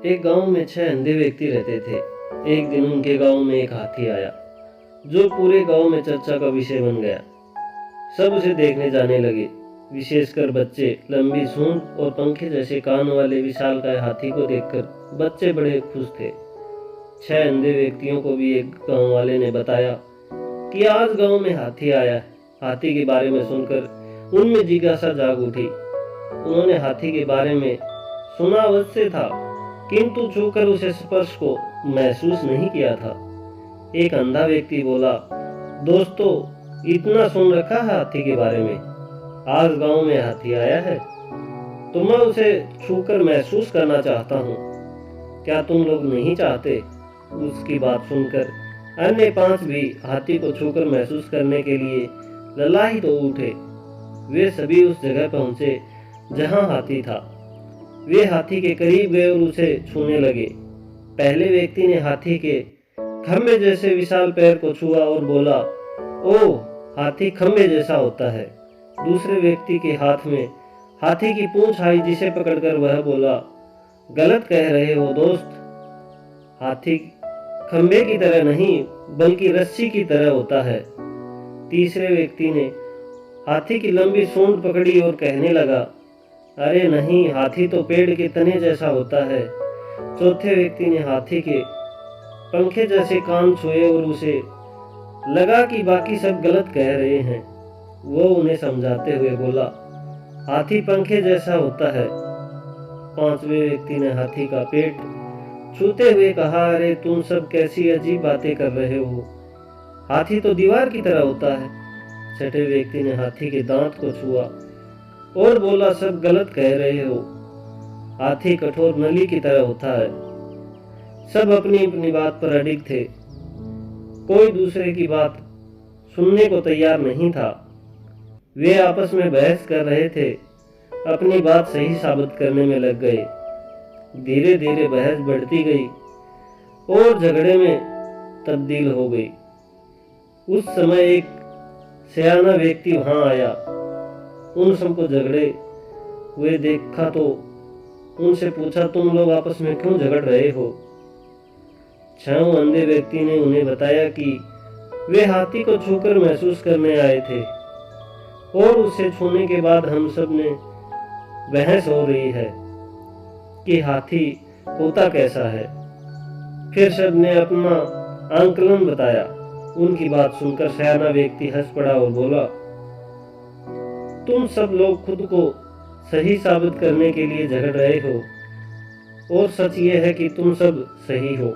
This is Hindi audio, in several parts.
एक गांव में 6 अंधे व्यक्ति रहते थे। एक दिन उनके गांव में एक हाथी आया, जो पूरे गांव में चर्चा का विषय बन गया। सब उसे देखने जाने लगे, विशेषकर बच्चे। लंबी सूंड और पंखे जैसे कान वाले विशालकाय हाथी को देखकर बच्चे बड़े खुश थे। 6 अंधे व्यक्तियों को भी एक गांव वाले ने बताया कि आज गांव में हाथी आया है। हाथी के बारे में सुनकर उनमें जिज्ञासा जाग उठी। उन्होंने हाथी के बारे में सुना अवश्य था, किंतु छूकर उसे स्पर्श को महसूस नहीं किया था। एक अंधा व्यक्ति बोला, दोस्तों, इतना सुन रखा है हाथी के बारे में, आज गांव में हाथी आया है तो मैं उसे छूकर महसूस करना चाहता हूँ। क्या तुम लोग नहीं चाहते? उसकी बात सुनकर अन्य 5 भी हाथी को छूकर महसूस करने के लिए ललायित हो उठे। वे सभी उस जगह पहुंचे जहां हाथी था। वे हाथी के करीब गए और उसे छूने लगे। पहले व्यक्ति ने हाथी के खंबे जैसे विशाल पैर को छुआ और बोला, ओह, हाथी खंबे जैसा होता है। दूसरे व्यक्ति के हाथ में हाथी की पूंछ आई, जिसे पकड़कर वह बोला, गलत कह रहे हो दोस्त, हाथी खंबे की तरह नहीं बल्कि रस्सी की तरह होता है। तीसरे व्यक्ति ने हाथी की लंबी सूंड पकड़ी और कहने लगा, अरे नहीं, हाथी तो पेड़ के तने जैसा होता है। चौथे व्यक्ति ने हाथी के पंखे जैसे कान छुए और उसे लगा कि बाकी सब गलत कह रहे हैं। वो उन्हें समझाते हुए बोला, हाथी पंखे जैसा होता है। पांचवें व्यक्ति ने हाथी का पेट छूते हुए कहा, अरे तुम सब कैसी अजीब बातें कर रहे हो, हाथी तो दीवार की तरह होता है। छठे व्यक्ति ने हाथी के दांत को छुआ और बोला, सब गलत कह रहे हो, हाथी कठोर नली की तरह होता है। सब अपनी अपनी बात पर अडिग थे, कोई दूसरे की बात सुनने को तैयार नहीं था। वे आपस में बहस कर रहे थे, अपनी बात सही साबित करने में लग गए। धीरे धीरे बहस बढ़ती गई और झगड़े में तब्दील हो गई। उस समय एक सयाना व्यक्ति वहां आया। उन सबको झगड़े हुए देखा तो उनसे पूछा, तुम लोग आपस में क्यों झगड़ रहे हो? 6 अंधे व्यक्ति ने उन्हें बताया कि वे हाथी को छूकर महसूस करने आए थे और उसे छूने के बाद हम सब ने बहस हो रही है कि हाथी होता कैसा है। फिर सब ने अपना आंकलन बताया। उनकी बात सुनकर सयाना व्यक्ति हंस पड़ा और बोला, तुम सब लोग खुद को सही साबित करने के लिए झगड़ रहे हो और सच ये है कि तुम सब सही हो।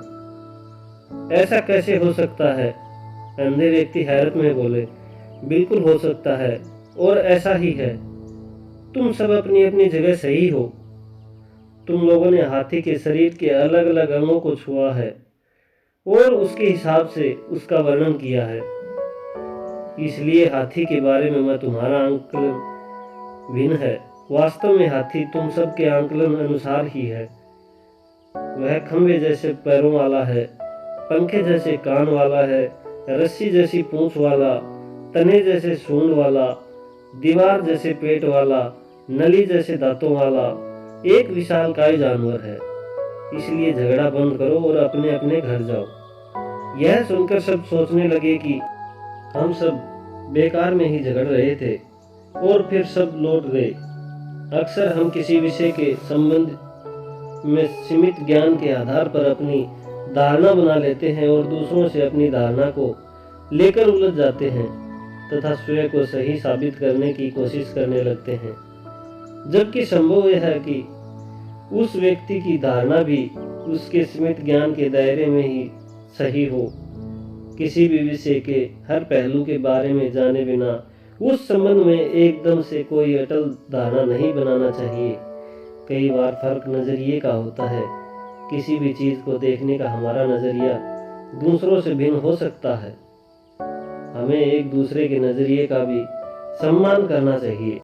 ऐसा कैसे हो सकता है? अंधे व्यक्ति हैरत में बोले, बिल्कुल हो सकता है और ऐसा ही है। तुम सब अपनी अपनी जगह सही हो। तुम लोगों ने हाथी के शरीर के अलग अलग अंगों को छुआ है और उसके हिसाब से उसका वर्णन किया है। इसलिए हाथी के बारे में तुम्हारा आंकलन भिन्न है। वास्तव में हाथी तुम सब के आंकलन अनुसार ही है। वह खंबे जैसे पैरों वाला है, पंखे जैसे कान वाला है, रस्सी जैसी पूंछ वाला, तने जैसे सूंड वाला, दीवार जैसे पेट वाला, नली जैसे दांतों वाला एक विशालकाय जानवर है। इसलिए झगड़ा बंद करो और अपने अपने घर जाओ। यह सुनकर सब सोचने लगे कि हम सब बेकार में ही झगड़ रहे थे और फिर सब लौट गए। अक्सर हम किसी विषय के संबंध में सीमित ज्ञान के आधार पर अपनी धारणा बना लेते हैं और दूसरों से अपनी धारणा को लेकर उलझ जाते हैं तथा स्वयं को सही साबित करने की कोशिश करने लगते हैं, जबकि संभव यह है कि उस व्यक्ति की धारणा भी उसके सीमित ज्ञान के दायरे में ही सही हो। किसी भी विषय के हर पहलू के बारे में जाने बिना उस संबंध में एकदम से कोई अटल धारणा नहीं बनाना चाहिए। कई बार फर्क नजरिए का होता है। किसी भी चीज को देखने का हमारा नजरिया दूसरों से भिन्न हो सकता है। हमें एक दूसरे के नजरिए का भी सम्मान करना चाहिए।